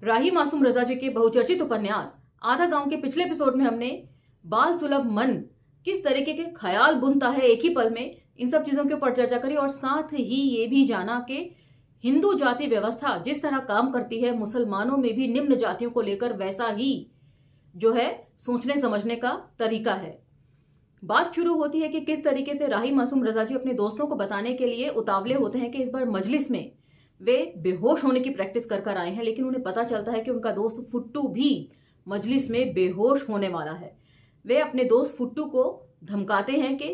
राही मासूम रजा जी के बहुचर्चित उपन्यास आधा गांव के पिछले एपिसोड में हमने बाल सुलभ मन किस तरीके के ख्याल बुनता है एक ही पल में, इन सब चीजों के ऊपर चर्चा करी और साथ ही ये भी जाना कि हिंदू जाति व्यवस्था जिस तरह काम करती है मुसलमानों में भी निम्न जातियों को लेकर वैसा ही जो है सोचने समझने का तरीका है। बात शुरू होती है कि किस तरीके से राही मासूम रजा जी अपने दोस्तों को बताने के लिए उतावले होते हैं कि इस बार मजलिस में वे बेहोश होने की प्रैक्टिस कर कर आए हैं, लेकिन उन्हें पता चलता है कि उनका दोस्त फुट्टू भी मजलिस में बेहोश होने वाला है। वे अपने दोस्त फुट्टू को धमकाते हैं कि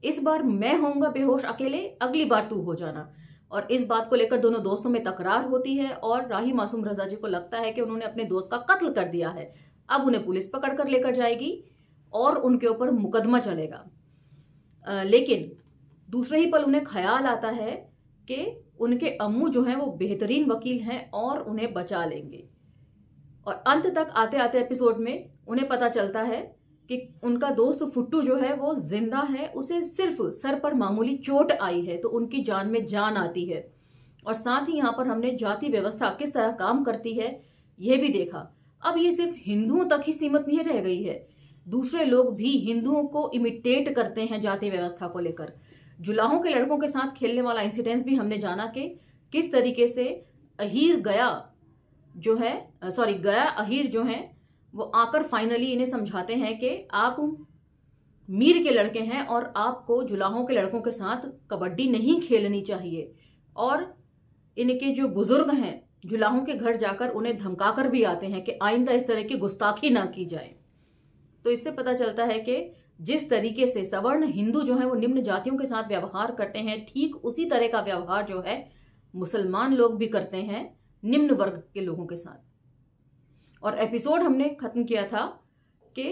इस बार मैं होऊंगा बेहोश अकेले, अगली बार तू हो जाना। और इस बात को लेकर दोनों दोस्तों में तकरार होती है और राही मासूम रजा जी को लगता है कि उन्होंने अपने दोस्त का कत्ल कर दिया है। अब उन्हें पुलिस पकड़ कर लेकर जाएगी और उनके ऊपर मुकदमा चलेगा। लेकिन दूसरे ही पल उन्हें ख्याल आता है कि उनके अम्मू जो हैं वो बेहतरीन वकील हैं और उन्हें बचा लेंगे। और अंत तक आते आते एपिसोड में उन्हें पता चलता है कि उनका दोस्त फुट्टू जो है वो जिंदा है, उसे सिर्फ सर पर मामूली चोट आई है, तो उनकी जान में जान आती है। और साथ ही यहाँ पर हमने जाति व्यवस्था किस तरह काम करती है यह भी देखा। अब ये सिर्फ हिंदुओं तक ही सीमित नहीं रह गई है, दूसरे लोग भी हिंदुओं को इमिटेट करते हैं जाति व्यवस्था को लेकर। जुलाहों के लड़कों के साथ खेलने वाला इंसिडेंस भी हमने जाना कि किस तरीके से गया अहीर जो है वो आकर फाइनली इन्हें समझाते हैं कि आप मीर के लड़के हैं और आपको जुलाहों के लड़कों के साथ कबड्डी नहीं खेलनी चाहिए। और इनके जो बुजुर्ग हैं जुलाहों के घर जाकर उन्हें धमकाकर भी आते हैं कि आइंदा इस तरह की गुस्ताखी ना की जाए। तो इससे पता चलता है कि जिस तरीके से सवर्ण हिंदू जो है वो निम्न जातियों के साथ व्यवहार करते हैं, ठीक उसी तरह का व्यवहार जो है मुसलमान लोग भी करते हैं निम्न वर्ग के लोगों के साथ। और एपिसोड हमने खत्म किया था कि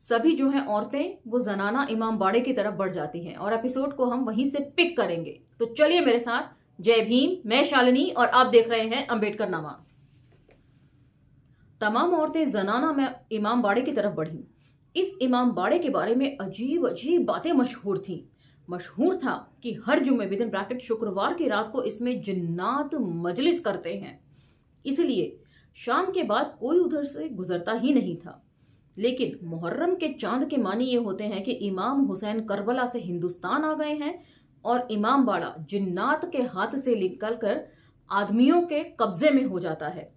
सभी जो है औरतें वो जनाना इमाम बाड़े की तरफ बढ़ जाती हैं और एपिसोड को हम वहीं से पिक करेंगे। तो चलिए मेरे साथ। जय भीम, मैं शालिनी और आप देख रहे हैं अंबेडकर नामा। तमाम औरतें जनाना में इमाम बाड़े की तरफ बढ़ी। इस इमाम बाड़े के बारे में अजीब अजीब बातें मशहूर थीं। मशहूर था कि हर जुम्मे विदिन ब्रैकेट शुक्रवार की रात को इसमें जिन्नात मजलिस करते हैं, इसलिए शाम के बाद कोई उधर से गुजरता ही नहीं था। लेकिन मुहर्रम के चांद के मानी ये होते हैं कि इमाम हुसैन करबला से हिंदुस्तान आ गए हैं और इमाम बाड़ा जिन्नात के हाथ से निकल कर आदमियों के कब्जे में हो जाता है।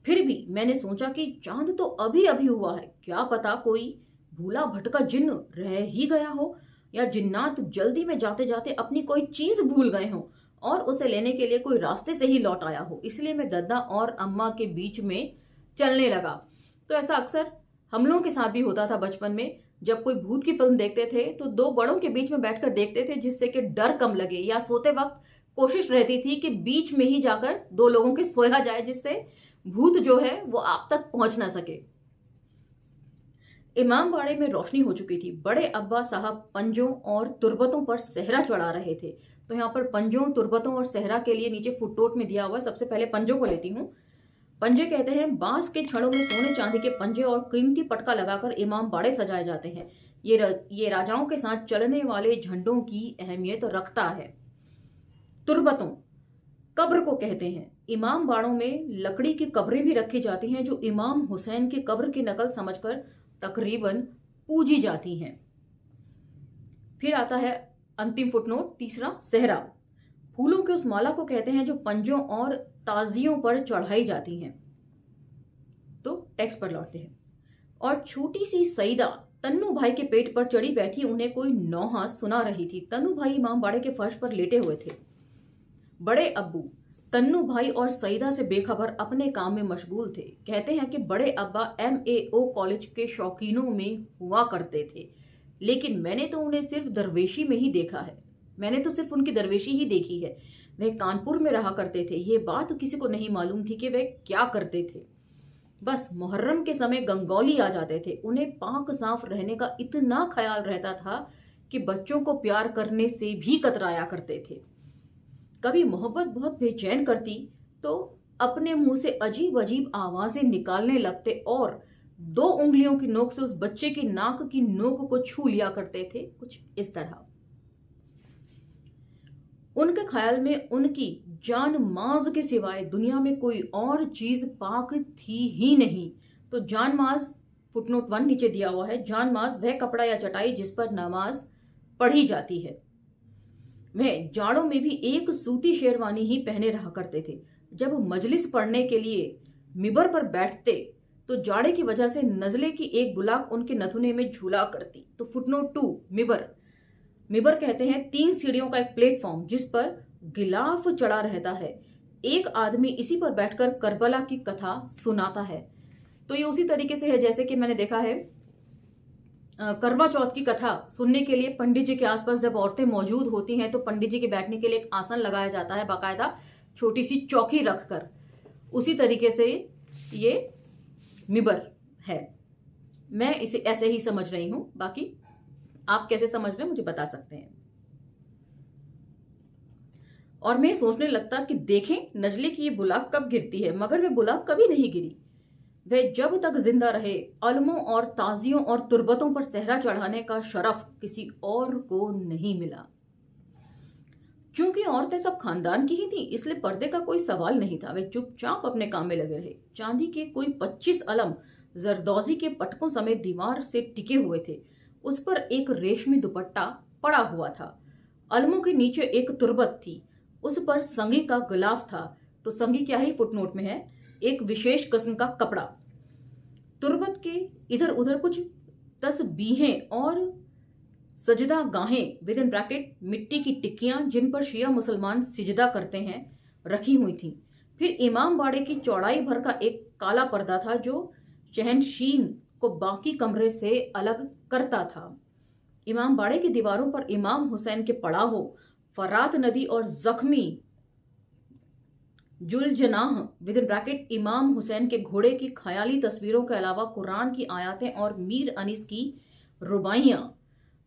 फिर भी मैंने सोचा कि चांद तो अभी अभी हुआ है, क्या पता कोई भूला भटका जिन्न रह ही गया हो या जिन्नात जल्दी में जाते जाते अपनी कोई चीज भूल गए हो और उसे लेने के लिए कोई रास्ते से ही लौट आया हो। इसलिए मैं दद्दा और अम्मा के बीच में चलने लगा। तो ऐसा अक्सर हम लोगों के साथ भी होता था बचपन में। जब कोई भूत की फिल्म देखते थे तो दो बड़ों के बीच में बैठकर देखते थे, जिससे कि डर कम लगे, या सोते वक्त कोशिश रहती थी कि बीच में ही जाकर दो लोगों के सोया जाए, जिससे भूत जो है वो आप तक पहुंच ना सके। इमाम बाड़े में रोशनी हो चुकी थी। बड़े अब्बा साहब पंजों और तुरबतों पर सेहरा चढ़ा रहे थे। तो यहाँ पर पंजों, तुरबतों और सेहरा के लिए नीचे फुटनोट में दिया हुआ है। सबसे पहले पंजों को लेती हूँ। पंजे कहते हैं बांस के छड़ों में सोने चांदी के पंजे और कीमती पटका लगाकर इमाम बाड़े सजाए जाते हैं। ये राजाओं के साथ चलने वाले झंडों की अहमियत रखता है। तुरबतों कब्र को कहते हैं। इमाम बाड़ों में लकड़ी की कब्रें भी रखी जाती हैं जो इमाम हुसैन की कब्र की नकल समझकर तकरीबन पूजी जाती हैं। फिर आता है अंतिम फुटनोट, तीसरा, सेहरा। फूलों की उस माला को कहते हैं जो पंजों और ताजियों पर चढ़ाई जाती हैं। तो टेक्स्ट पर लौटते हैं। और छोटी सी सईदा तन्नू भाई के पेट पर चढ़ी बैठी उन्हें कोई नौहा सुना रही थी। तन्नू भाई इमाम बाड़े के फर्श पर लेटे हुए थे। बड़े अब्बू तन्नू भाई और सईदा से बेखबर अपने काम में मशगूल थे। कहते हैं कि बड़े अब्बा MAO कॉलेज के शौकीनों में हुआ करते थे, लेकिन मैंने तो उन्हें सिर्फ दरवेशी में ही देखा है। मैंने तो सिर्फ उनकी दरवेशी ही देखी है। वह कानपुर में रहा करते थे। ये बात किसी को नहीं मालूम थी कि वह क्या करते थे। बस मुहर्रम के समय गंगौली आ जाते थे। उन्हें पाक साफ रहने का इतना ख्याल रहता था कि बच्चों को प्यार करने से भी कतराया करते थे। कभी मोहब्बत बहुत बेचैन करती तो अपने मुंह से अजीब अजीब आवाजें निकालने लगते और 2 उंगलियों की नोक से उस बच्चे की नाक की नोक को छू लिया करते थे, कुछ इस तरह। उनके ख्याल में उनकी जान माज के सिवाय दुनिया में कोई और चीज पाक थी ही नहीं। तो जान माज, फुटनोट 1 नीचे दिया हुआ है, जान माज वह कपड़ा या चटाई जिस पर नमाज पढ़ी जाती है। वह जाड़ों में भी एक सूती शेरवानी ही पहने रहा करते थे। जब मजलिस पढ़ने के लिए मिबर पर बैठते तो जाड़े की वजह से नजले की एक बुलाक उनके नथुने में झूला करती। तो फुटनोट 2, मिबर। मिबर कहते हैं 3 सीढ़ियों का एक प्लेटफॉर्म जिस पर गिलाफ चढ़ा रहता है। एक आदमी इसी पर बैठकर करबला की कथा सुनाता है। तो ये उसी तरीके से है जैसे कि मैंने देखा है करवा चौथ की कथा सुनने के लिए पंडित जी के आसपास जब औरतें मौजूद होती हैं तो पंडित जी के बैठने के लिए एक आसन लगाया जाता है, बाकायदा छोटी सी चौकी रखकर। उसी तरीके से ये मिबर है। मैं इसे ऐसे ही समझ रही हूं, बाकी आप कैसे समझ रहे हैं मुझे बता सकते हैं। और मैं सोचने लगता कि देखें नजले की ये बुलाक कब गिरती है, मगर वह बुलाक कभी नहीं गिरी। वह जब तक जिंदा रहे अलमों और ताजियों और तुरबतों पर सहरा चढ़ाने का शरफ किसी और को नहीं मिला। क्योंकि औरतें सब खानदान की ही थी इसलिए पर्दे का कोई सवाल नहीं था। वे चुपचाप अपने काम में लगे रहे। चांदी के कोई 25 अलम जरदौजी के पटकों समेत दीवार से टिके हुए थे। उस पर एक रेशमी दुपट्टा पड़ा हुआ था। अलमों के नीचे एक तुरबत थी, उस पर संगी का गिलाफ था। तो संगी क्या है, फुटनोट में है, एक विशेष किस्म का कपड़ा। तुरबत के इधर उधर कुछ तस्बीहें और सजदा गाहें विद इन ब्रैकेट मिट्टी की टिक्कियां जिन पर शिया मुसलमान सिजदा करते हैं रखी हुई थीं। फिर इमाम बाड़े की चौड़ाई भर का एक काला पर्दा था जो शहनशीन को बाकी कमरे से अलग करता था। इमाम बाड़े की दीवारों पर इमाम हुसैन के पड़ावों, फरात नदी और जख्मी जुलजनाह विद इन ब्रैकेट इमाम हुसैन के घोड़े की ख्याली तस्वीरों के अलावा कुरान की आयतें और मीर अनीस की रुबाइयां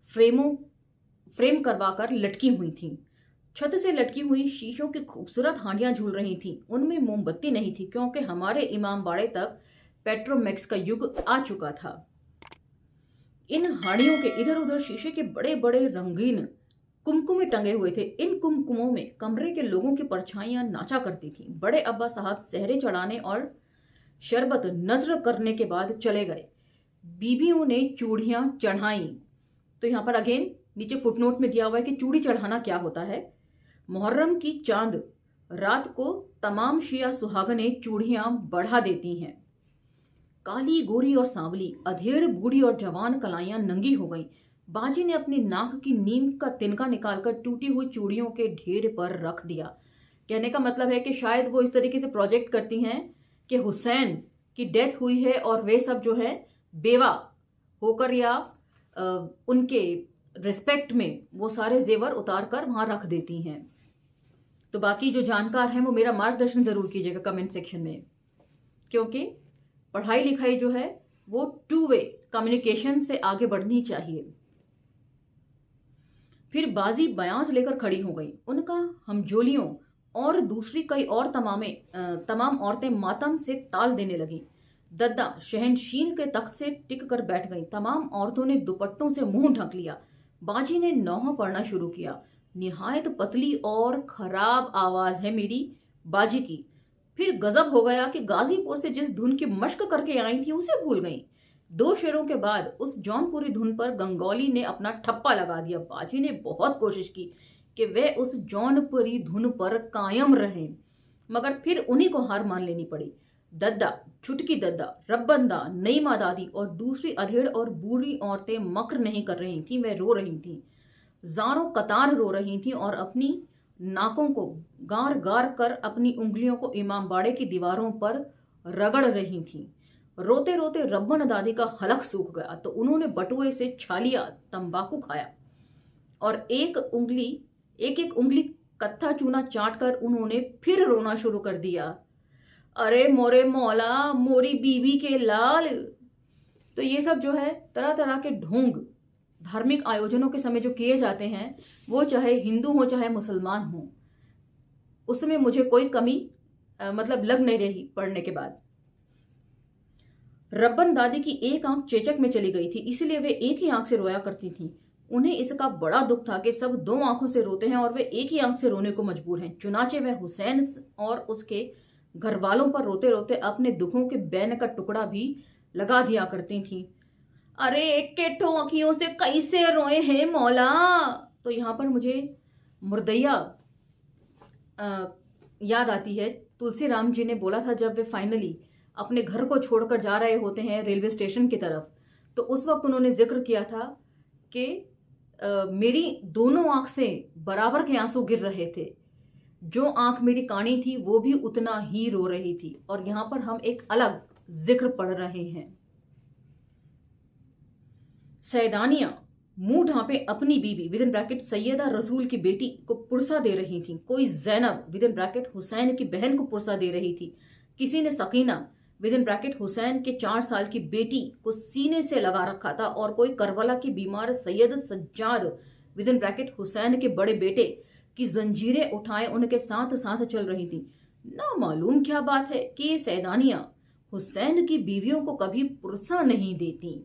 फ्रेम करवाकर लटकी हुई थीं। छत से लटकी हुई शीशों की खूबसूरत हांडियां झूल रही थीं। उनमें मोमबत्ती नहीं थी क्योंकि हमारे इमाम बाड़े तक पेट्रोमैक्स का युग आ चुका था। इन हाड़ियों के इधर उधर शीशे के बड़े बड़े रंगीन कुमकुमे टंगे हुए थे। इन कुमकुमों में कमरे के लोगों की परछाइयां नाचा करती थीं। बड़े अब्बा साहब सहरे चढ़ाने और शरबत नजर करने के बाद चले गए। बीबियों ने चूड़ियां चढ़ाई। तो यहां पर अगेन नीचे फुटनोट में दिया हुआ है कि चूड़ी चढ़ाना क्या होता है। मुहर्रम की चांद रात को तमाम शिया सुहागनें चूड़ियां बढ़ा देती हैं। काली, गोरी और सांवली, अधेड़, बूढ़ी और जवान कलाइयां नंगी हो गईं। बाजी ने अपनी नाक की नीम का तिनका निकालकर टूटी हुई चूड़ियों के ढेर पर रख दिया। कहने का मतलब है कि शायद वो इस तरीके से प्रोजेक्ट करती हैं कि हुसैन की डेथ हुई है और वे सब जो है बेवा होकर या उनके रिस्पेक्ट में वो सारे जेवर उतार कर वहां रख देती हैं। तो बाकी जो जानकार हैं वो मेरा मार्गदर्शन जरूर कीजिएगा कमेंट सेक्शन में, क्योंकि पढ़ाई लिखाई जो है वो 2 वे कम्युनिकेशन से आगे बढ़नी चाहिए। फिर बाजी बयास लेकर खड़ी हो गई। उनका हमजोलियों और दूसरी कई और तमाम औरतें मातम से ताल देने लगीं। दद्दा शहनशीन के तख्त से टिक कर बैठ गईं। तमाम औरतों ने दुपट्टों से मुंह ढक लिया। बाजी ने नौहा पढ़ना शुरू किया। निहायत पतली और खराब आवाज है मेरी बाजी की। फिर गजब हो गया कि गाजीपुर से जिस धुन की मश्क करके आई थी उसे भूल गई। 2 शेरों के बाद उस जौनपुरी धुन पर गंगौली ने अपना ठप्पा लगा दिया। बाजी ने बहुत कोशिश की कि वे उस जौनपुरी धुन पर कायम रहें, मगर फिर उन्हीं को हार मान लेनी पड़ी। दद्दा, छुटकी दद्दा, रब्बंदा, नईमा दादी और दूसरी अधेड़ और बूढ़ी औरतें मक्र नहीं कर रही थीं, वे रो रही थीं। जारों कतार रो रही थीं और अपनी नाकों को गार गार कर अपनी उंगलियों को इमाम बाड़े की दीवारों पर रगड़ रही थीं। रोते रोते रब्बन दादी का हलक सूख गया तो उन्होंने बटुए से छालिया तंबाकू खाया और एक एक उंगली कत्था चूना चाट कर उन्होंने फिर रोना शुरू कर दिया। अरे मोरे मौला, मोरी बीबी के लाल। तो ये सब जो है तरह तरह के ढोंग धार्मिक आयोजनों के समय जो किए जाते हैं, वो चाहे हिंदू हो चाहे मुसलमान हो, उसमें मुझे कोई कमी मतलब लग नहीं रही पढ़ने के बाद। रब्बन दादी की एक आंख चेचक में चली गई थी, इसलिए वे एक ही आंख से रोया करती थीं। उन्हें इसका बड़ा दुख था कि सब दो आंखों से रोते हैं और वे एक ही आंख से रोने को मजबूर हैं। चुनाचे वह हुसैन और उसके घर वालों पर रोते रोते अपने दुखों के बैन का टुकड़ा भी लगा दिया करती थी। अरे एक के ठो अखियों से कैसे रोए हैं मौला। तो यहाँ पर मुझे मुर्दैया याद आती है। तुलसी राम जी ने बोला था जब वे फाइनली अपने घर को छोड़कर जा रहे होते हैं रेलवे स्टेशन की तरफ, तो उस वक्त उन्होंने जिक्र किया था कि मेरी दोनों आंख से बराबर के आंसू गिर रहे थे। जो आंख मेरी कानी थी वो भी उतना ही रो रही थी। और यहां पर हम एक अलग जिक्र पढ़ रहे हैं। सैदानिया मुंह ढांपे अपनी बीवी विद इन ब्रैकेट सैयदा रसूल की बेटी को पुरसा दे रही थी। कोई Zainab with in bracket Hussain की बहन को पुरसा दे रही थी। किसी ने Sakina with in bracket Hussain के 4 साल की बेटी को सीने से लगा रखा था। और कोई करबला की बीमार Syed Sajjad with in bracket Hussain के बड़े बेटे की जंजीरें उठाए उनके साथ साथ चल रही थी। ना मालूम क्या बात है कि ये सैदानिया हुसैन की बीवियों को कभी पुरसा नहीं देती।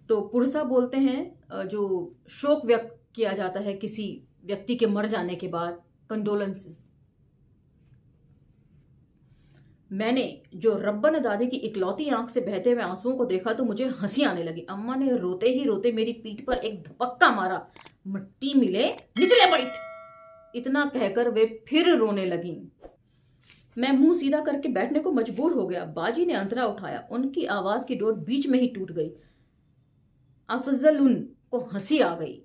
तो पुरसा बोलते हैं जो शोक व्यक्त किया जाता है किसी व्यक्ति के मर जाने के बाद, कंडोलेंसेस। मैंने जो रब्बन दादी की इकलौती आंख से बहते हुए आंसुओं को देखा तो मुझे हंसी आने लगी। अम्मा ने रोते ही रोते मेरी पीठ पर एक धपक्का मारा। मिट्टी मिले निचले बैठ, इतना कहकर वे फिर रोने लगी। मैं मुंह सीधा करके बैठने को मजबूर हो गया। बाजी ने अंतरा उठाया। उनकी आवाज की डोर बीच में ही टूट गई। अफजल को हंसी आ गई।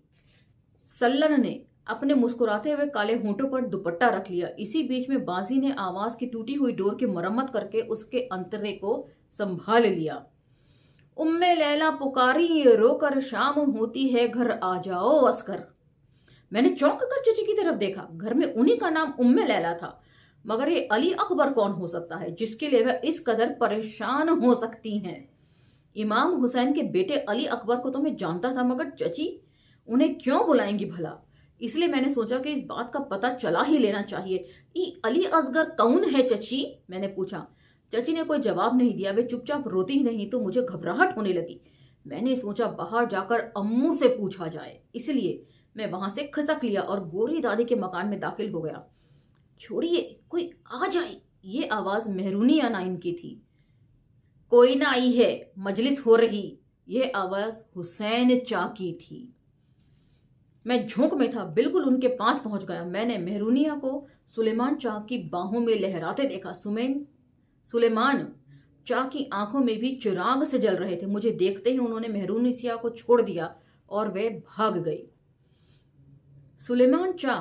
सल्लन ने अपने मुस्कुराते हुए काले होंठों पर दुपट्टा रख लिया। इसी बीच में बाजी ने आवाज की टूटी हुई डोर की मरम्मत करके उसके अंतरे को संभाल लिया। उम्मे लैला पुकारी रोकर शाम होती है घर आ जाओ अस्कर। मैंने चौंक कर चची की तरफ देखा। घर में उन्हीं का नाम उम्मे लैला था, मगर ये अली अकबर कौन हो सकता है जिसके लिए वह इस कदर परेशान हो सकती हैं। इमाम हुसैन के बेटे अली अकबर को तो मैं जानता था, मगर चची उन्हें क्यों बुलाएंगी भला। इसलिए मैंने सोचा कि इस बात का पता चला ही लेना चाहिए। ई अली असगर कौन है चची, मैंने पूछा। चची ने कोई जवाब नहीं दिया। वे चुपचाप रोती ही नहीं तो मुझे घबराहट होने लगी। मैंने सोचा बाहर जाकर अम्मू से पूछा जाए, इसलिए मैं वहां से खिसक लिया और गोरी दादी के मकान में दाखिल हो गया। छोड़िए कोई आ जाए, ये आवाज मेहरूनिया नाइम की थी। कोई ना आई है, मजलिस हो रही, ये आवाज हुसैन चा की थी। मैं झोंक में था, बिल्कुल उनके पास पहुंच गया। मैंने मेहरूनिया को सुलेमान चा की बाहों में लहराते देखा। सुलेमान चा की आंखों में भी चिराग से जल रहे थे। मुझे देखते ही उन्होंने मेहरूनिया को छोड़ दिया और वे भाग गई। सुलेमान चा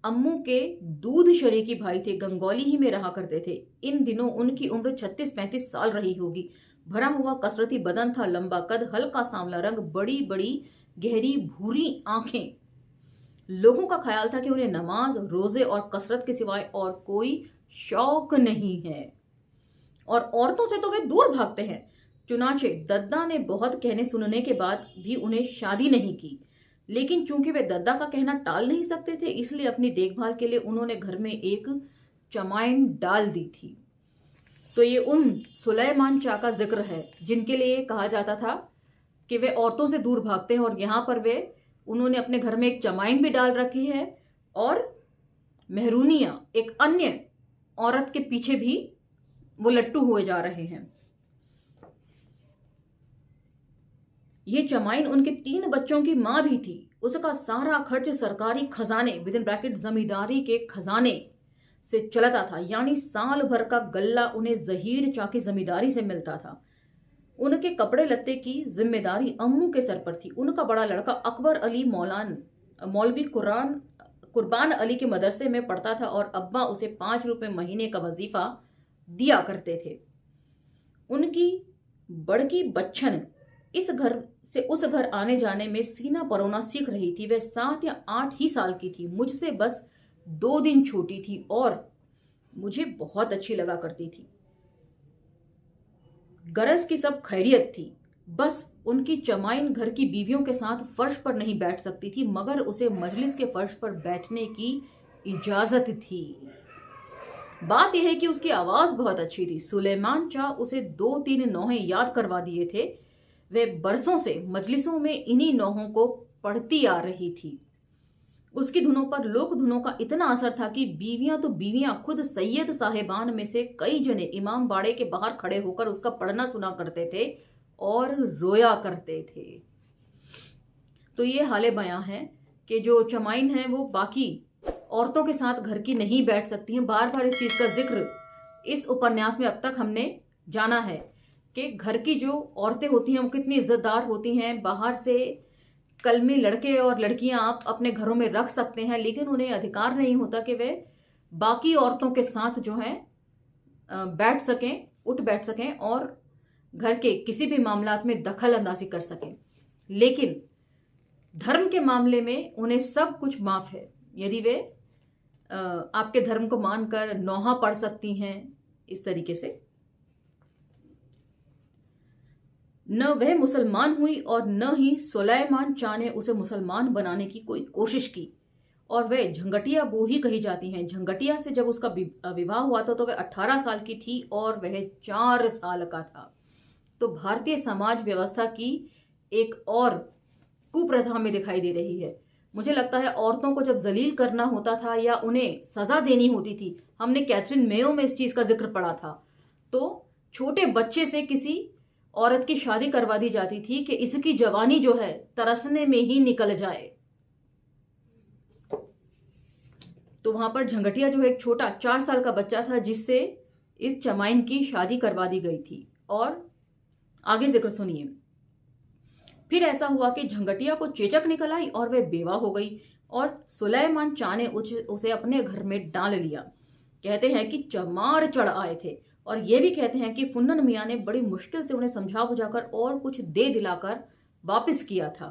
अम्मू के दूध शरीकी भाई थे, गंगौली ही में रहा करते थे। इन दिनों उनकी उम्र 36-35 साल रही होगी। भरा हुआ कसरती बदन था, लंबा कद, हल्का सांवला रंग, बड़ी बड़ी गहरी भूरी आंखें। लोगों का ख्याल था कि उन्हें नमाज, रोजे और कसरत के सिवाय और कोई शौक नहीं है और औरतों से तो वे दूर भागते हैं। चुनाचे दद्दा ने बहुत कहने सुनने के बाद भी उन्हें शादी नहीं की, लेकिन चूंकि वे दद्दा का कहना टाल नहीं सकते थे, इसलिए अपनी देखभाल के लिए उन्होंने घर में एक चमाइन डाल दी थी। तो ये उन सुलेमान चा का जिक्र है जिनके लिए कहा जाता था कि वे औरतों से दूर भागते हैं, और यहाँ पर उन्होंने अपने घर में एक चमाइन भी डाल रखी है और मेहरूनिया एक अन्य औरत के पीछे भी वो लट्टू हुए जा रहे हैं। ये चमाइन उनके 3 बच्चों की मां भी थी। उसका सारा खर्च सरकारी खजाने विद इन ब्रैकेट जमींदारी के खजाने से चलता था, यानी साल भर का गल्ला उन्हें जहीर चा की जमींदारी से मिलता था। उनके कपड़े लत्ते की जिम्मेदारी अम्मू के सर पर थी। उनका बड़ा लड़का अकबर अली मौलवी कुर्बान अली के मदरसे में पढ़ता था और अब्बा उसे 5 रुपए महीने का वजीफा दिया करते थे। उनकी बड़की बच्चन इस घर से उस घर आने जाने में सीना परोना सीख रही थी। वह 7 या 8 ही साल की थी, मुझसे बस 2 दिन छोटी थी और मुझे बहुत अच्छी लगा करती थी। गरज की सब खैरियत थी, बस उनकी चमाइन घर की बीवियों के साथ फर्श पर नहीं बैठ सकती थी, मगर उसे मजलिस के फर्श पर बैठने की इजाजत थी। बात यह है कि उसकी आवाज बहुत अच्छी थी। सुलेमान चा उसे 2-3 नौहें याद करवा दिए थे। वह बरसों से मजलिसों में इन्हीं नौहों को पढ़ती आ रही थी। उसकी धुनों पर लोक धुनों का इतना असर था कि बीवियां तो बीवियां, खुद सैयद साहिबान में से कई जने इमाम बाड़े के बाहर खड़े होकर उसका पढ़ना सुना करते थे और रोया करते थे। तो ये हाले बयां है कि जो चमाइन है वो बाकी औरतों के साथ घर की नहीं बैठ सकती हैं। बार बार इस चीज का जिक्र इस उपन्यास में अब तक हमने जाना है कि घर की जो औरतें होती हैं वो कितनी इज्जतदार होती हैं। बाहर से कलमी लड़के और लड़कियां आप अपने घरों में रख सकते हैं, लेकिन उन्हें अधिकार नहीं होता कि वे बाकी औरतों के साथ जो है बैठ सकें, उठ बैठ सकें और घर के किसी भी मामलात में दखल अंदाजी कर सकें। लेकिन धर्म के मामले में उन्हें सब कुछ माफ है। यदि वे आपके धर्म को मानकर नौहा पढ़ सकती हैं इस तरीके से। न वह मुसलमान हुई और न ही सुलेमान शाह ने उसे मुसलमान बनाने की कोई कोशिश की, और वह झंगटिया बो ही कही जाती हैं। झंगटिया से जब उसका विवाह हुआ था तो वह 18 साल की थी और वह 4 साल का था। तो भारतीय समाज व्यवस्था की एक और कुप्रथा में दिखाई दे रही है। मुझे लगता है औरतों को जब जलील करना होता था या उन्हें सजा देनी होती थी, हमने कैथरीन मेयो में इस चीज का जिक्र पढ़ा था, तो छोटे बच्चे से किसी औरत की शादी करवा दी जाती थी कि इसकी जवानी जो है तरसने में ही निकल जाए। तो वहां पर झंगटिया जो है एक छोटा 4 साल का बच्चा था जिससे इस चमाइन की शादी करवा दी गई थी। और आगे जिक्र सुनिए। फिर ऐसा हुआ कि झंगटिया को चेचक निकल आई और वह बेवा हो गई और सुलेमान शाह ने उसे अपने घर में डाल लिया। कहते हैं कि चमार चढ़ आए थे, और ये भी कहते हैं कि फुन्नन मियाँ ने बड़ी मुश्किल से उन्हें समझा बुझाकर और कुछ दे दिलाकर वापस किया था।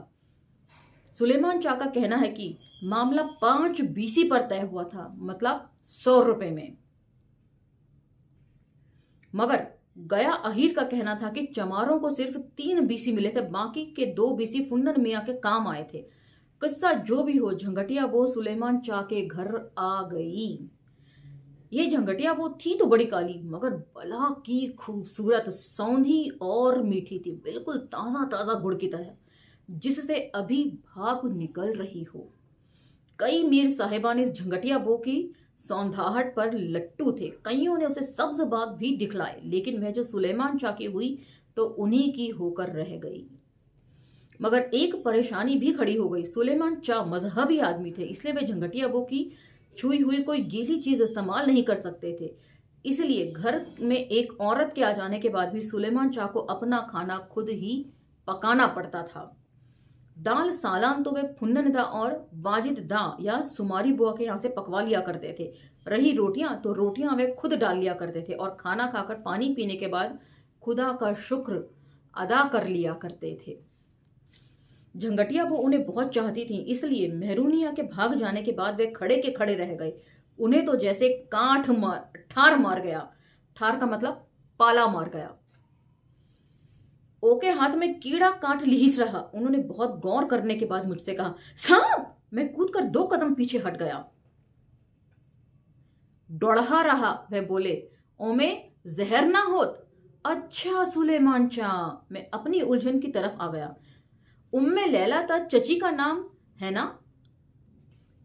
सुलेमान शाह का कहना है कि मामला 5 बीसी पर तय हुआ था, मतलब 100 रुपए में। मगर गया अहीर का कहना था कि चमारों को सिर्फ 3 बीसी मिले थे, बाकी के 2 बीसी फुन्नन मियाँ के काम आए थे। किस्सा जो भी हो, झंगटिया वो सुलेमान शाह के घर आ गई। ये झंगटिया वो थी तो बड़ी काली, मगर बला की खूबसूरत, सौंधी और मीठी थी, बिल्कुल ताजा ताजा गुड़ की तरह, जिससे अभी भाप निकल रही हो। कई मीर साहिबान इस झंगटिया बो की सौंधाहट पर लट्टू थे। कईयों ने उसे सब्ज बाग भी दिखलाए, लेकिन वह जो सुलेमान शाह की हुई तो उन्हीं की होकर रह गई। मगर एक परेशानी भी खड़ी हो गई। सुलेमान शाह मजहबी आदमी थे, इसलिए वे झंगटिया बो की छुई हुई कोई गीली चीज इस्तेमाल नहीं कर सकते थे। इसलिए घर में एक औरत के आ जाने के बाद भी सुलेमान शाह को अपना खाना खुद ही पकाना पड़ता था। दाल सालान तो वे फुन्नन दा और वाजिद दा या सुमारी बुआ के यहाँ से पकवा लिया करते थे। रही रोटियां तो रोटियां वे खुद डाल लिया करते थे और खाना खाकर पानी पीने के बाद खुदा का शुक्र अदा कर लिया करते थे। झंगटिया वो उन्हें बहुत चाहती थी, इसलिए मेहरूनिया के भाग जाने के बाद वे खड़े के खड़े रह गए। उन्हें तो जैसे ठार मार गया। ठार का मतलब पाला मार गया। ओके हाथ में कीड़ा काट लीस रहा। उन्होंने बहुत गौर करने के बाद मुझसे कहा, सांप! मैं कूदकर 2 कदम पीछे हट गया। दौड़ा रहा। वह बोले, ओमे जहर ना होत। अच्छा सुलेमान शाह। मैं अपनी उलझन की तरफ आ गया। उम्मे लैला ता चची का नाम है ना?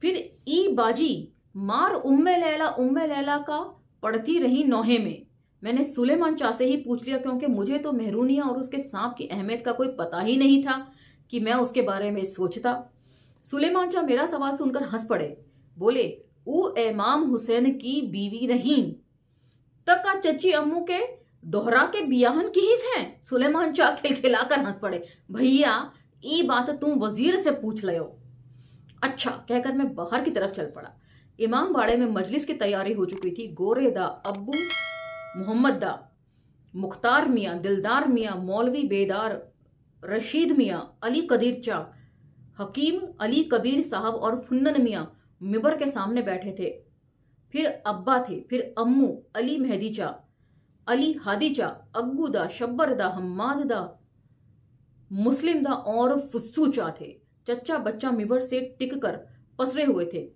फिर ई बाजी मार उम्मे लैला का पढ़ती रही नौहे में। मैंने सुलेमान शाह से ही पूछ लिया, क्योंकि मुझे तो मेहरूनिया और उसके सांप की अहमियत का कोई पता ही नहीं था कि मैं उसके बारे में सोचता। सुलेमान शाह मेरा सवाल सुनकर हंस पड़े। बोले, ऊ इमाम हुसैन की बीवी रही तका चची अम्मू के दोहरा के बियाहन की हिस हैं। सुलेमान शाह खिलखिलाकर हंस पड़े। भैया ये बात तुम वजीर से पूछ लो। अच्छा कहकर मैं बाहर की तरफ चल पड़ा। इमाम बाड़े में मजलिस की तैयारी हो चुकी थी। गोरे दा, अब्बू मोहम्मद दा, मुख्तार मियाँ, दिलदार मियाँ, मौलवी बेदार, रशीद मियाँ, अली कदीर चा, हकीम अली कबीर साहब और फुन्नन मियाँ मिबर के सामने बैठे थे। फिर अब्बा थे, फिर अम्मू, अली मेहदी चा, अली हादी चा, अग्गू दा, शब्बर दा, हम्माद दा, मुस्लिम दा और फुस्सू चा थे। चच्चा बच्चा मिबर से टिक कर पसरे हुए थे।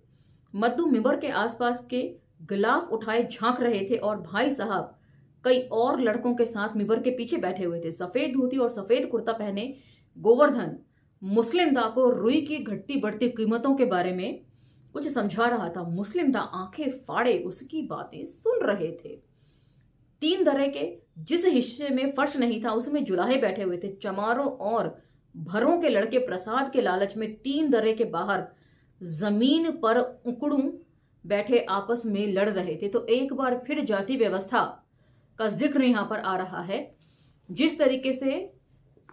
मद्दू मिबर के आसपास के गिलाफ उठाए झांक रहे थे और भाई साहब कई और लड़कों के साथ मिबर के पीछे बैठे हुए थे। सफेद धोती और सफेद कुर्ता पहने गोवर्धन मुस्लिम दा को रुई की घटती बढ़ती कीमतों के बारे में कुछ समझा रहा था। मुस्लिम दा आंखें फाड़े उसकी बातें सुन रहे थे। 3 दरे के जिस हिस्से में फर्श नहीं था उसमें जुलाहे बैठे हुए थे। चमारों और भरों के लड़के प्रसाद के लालच में 3 दरे के बाहर जमीन पर उकड़ू बैठे आपस में लड़ रहे थे। तो एक बार फिर जाति व्यवस्था का जिक्र यहां पर आ रहा है। जिस तरीके से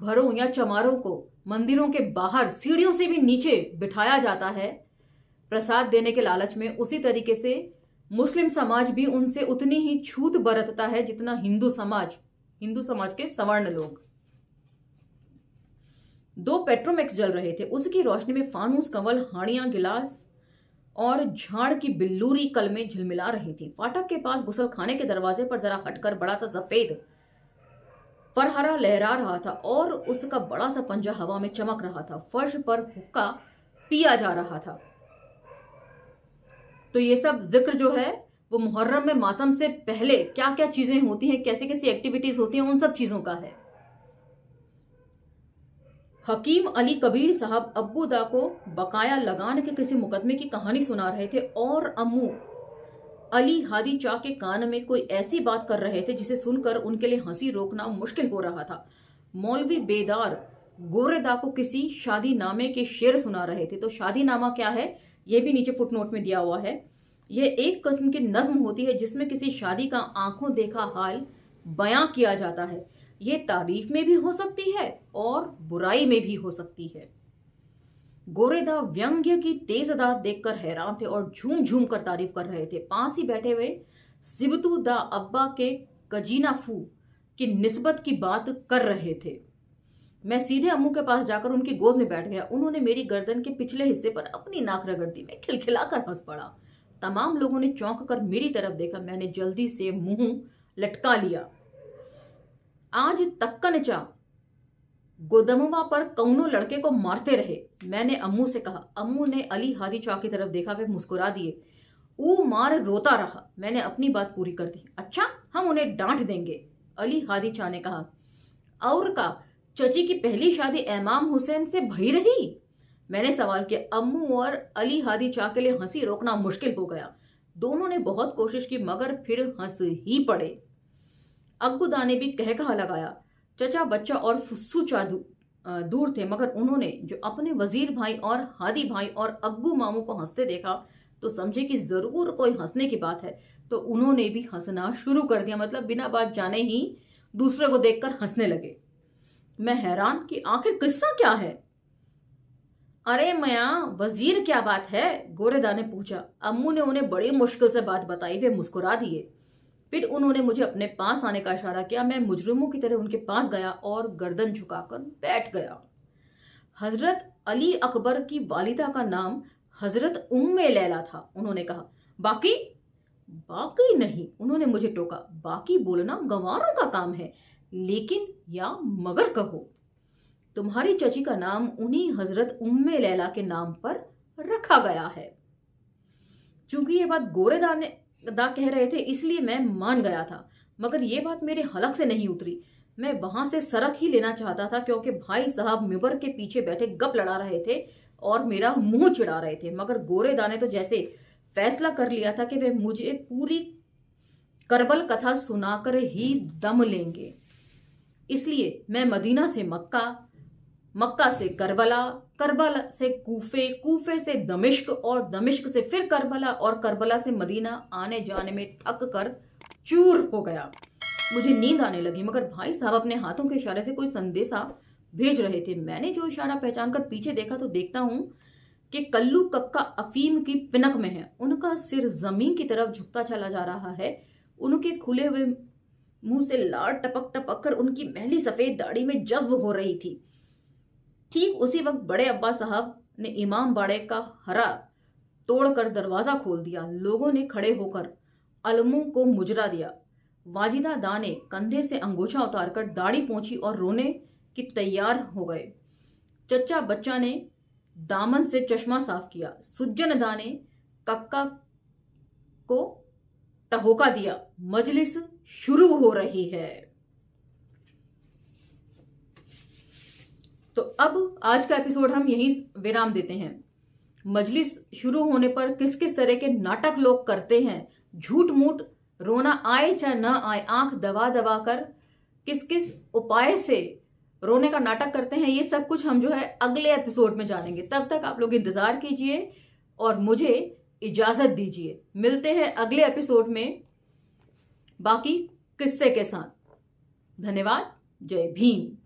भरों या चमारों को मंदिरों के बाहर सीढ़ियों से भी नीचे बिठाया जाता है प्रसाद देने के लालच में, उसी तरीके से मुस्लिम समाज भी उनसे उतनी ही छूत बरतता है जितना हिंदू समाज के सवर्ण लोग। 2 पेट्रोमैक्स जल रहे थे। उसकी रोशनी में फानूस, कंवल, हाड़ियां, गिलास और झाड़ की बिल्लूरी कलमें झिलमिला रही थी। फाटक के पास गुसलखाने के दरवाजे पर जरा हटकर बड़ा सा सफेद फरहरा लहरा रहा था और उसका बड़ा सा पंजा हवा में चमक रहा था। फर्श पर हुक्का पिया जा रहा था। तो ये सब जिक्र जो है वो मुहर्रम में मातम से पहले क्या क्या चीजें होती हैं, कैसी कैसी एक्टिविटीज होती हैं, उन सब चीजों का है। हकीम अली कबीर साहब अब्बू दा को बकाया लगान के किसी मुकदमे की कहानी सुना रहे थे और अम्मू अली हादी चा के कान में कोई ऐसी बात कर रहे थे जिसे सुनकर उनके लिए हंसी रोकना मुश्किल हो रहा था। मौलवी बेदार गोरेदा को किसी शादी नामे के शेर सुना रहे थे। तो शादी नामा क्या है यह भी नीचे फुटनोट में दिया हुआ है। यह एक किस्म की नज्म होती है जिसमें किसी शादी का आंखों देखा हाल बयां किया जाता है। यह तारीफ में भी हो सकती है और बुराई में भी हो सकती है। गोरेदा व्यंग्य की तेज अदार देखकर हैरान थे और झूम झूम कर तारीफ कर रहे थे। पास ही बैठे हुए सिबतू दा अब्बा के कजीना फू की निस्बत की बात कर रहे थे। मैं सीधे अम्मू के पास जाकर उनकी गोद में बैठ गया। उन्होंने मेरी गर्दन के पिछले हिस्से पर अपनी नाक रगड़ दी। मैं खिलखिलाकर हंस पड़ा। तमाम लोगों ने चौंक कर मेरी तरफ देखा। मैंने जल्दी से मुंह लटका लिया। आज तक्कनचा गोदमवा पर कौनों लड़के को मारते रहे, मैंने अम्मू से कहा। अम्मू ने अली हादी चा की तरफ देखा। वे मुस्कुरा दिए। ऊ मार रोता रहा। मैंने अपनी बात पूरी कर दी। अच्छा, हम उन्हें डांट देंगे, अली हादी चा ने कहा। और का चची की पहली शादी इमाम हुसैन से भई रही, मैंने सवाल किया। अम्मू और अली हादी चा के लिए हंसी रोकना मुश्किल हो गया। दोनों ने बहुत कोशिश की मगर फिर हंस ही पड़े। अग्गुदा ने भी कहकहा लगाया। चचा बच्चा और फुस्सू चा दूर थे मगर उन्होंने जो अपने वजीर भाई और हादी भाई और अग्गू मामू को हंसते देखा तो समझे कि जरूर कोई हंसने की बात है। तो उन्होंने भी हंसना शुरू कर दिया। मतलब बिना बात जाने ही दूसरे को देखकर हंसने लगे। मैं हैरान कि आखिर किस्सा क्या है। अरे मया वजीर क्या बात है, गोरेदा ने पूछा। अम्मू ने उन्हें बड़ी मुश्किल से बात बताई। वे मुस्कुरा दिए। फिर उन्होंने मुझे अपने पास आने का इशारा किया। मैं मुजरिमों की तरह उनके पास गया और गर्दन झुकाकर बैठ गया। हजरत अली अकबर की वालिदा का नाम हजरत उम्मे लैला था, उन्होंने कहा। बाकी बाकी नहीं, उन्होंने मुझे टोका। बाकी बोलना गंवारों का काम है, लेकिन या मगर कहो। तुम्हारी चची का नाम उन्हीं हजरत उम्मे लैला के नाम पर रखा गया है। चूंकि ये बात गोरेदा कह रहे थे इसलिए मैं मान गया था, मगर ये बात मेरे हलक से नहीं उतरी। मैं वहां से सरक ही लेना चाहता था क्योंकि भाई साहब मिबर के पीछे बैठे गप लड़ा रहे थे और मेरा मुंह चिढ़ा रहे थे। मगर गोरेदा ने तो जैसे फैसला कर लिया था कि वे मुझे पूरी करबल कथा सुनाकर ही दम लेंगे। इसलिए मैं मदीना से मक्का, मक्का से करबला, करबला से कूफे, कूफे से दमिश्क और दमिश्क से फिर करबला और करबला से मदीना आने जाने में थक कर चूर हो गया। मुझे नींद आने लगी मगर भाई साहब अपने हाथों के इशारे से कोई संदेशा भेज रहे थे। मैंने जो इशारा पहचान कर पीछे देखा तो देखता हूं कि कल्लू कक्का अफीम की पिनक में है। उनका सिर जमीन की तरफ झुकता चला जा रहा है। उनके खुले हुए मुंह से लार टपक टपक कर उनकी महली सफेद दाढ़ी में जज्ब हो रही थी। ठीक उसी वक्त बड़े अब्बा साहब ने इमाम बाड़े का हरा तोड़कर दरवाजा खोल दिया। लोगों ने खड़े होकर अलमों को मुजरा दिया। वाजिदा दा ने कंधे से अंगूछा उतारकर दाढ़ी पोंछी और रोने की तैयार हो गए। चच्चा बच्चा ने दामन से चश्मा साफ किया। सुज्जन दा ने कक्का को टहोका दिया, मजलिस शुरू हो रही है। तो अब आज का एपिसोड हम यहीं विराम देते हैं। मजलिस शुरू होने पर किस किस तरह के नाटक लोग करते हैं, झूठ मूठ रोना आए चाहे ना आए, आंख दबा दबा कर किस किस उपाय से रोने का नाटक करते हैं, ये सब कुछ हम जो है अगले एपिसोड में जानेंगे। तब तक आप लोग इंतजार कीजिए और मुझे इजाजत दीजिए। मिलते हैं अगले एपिसोड में बाकी किस्से के साथ। धन्यवाद। जय भीम।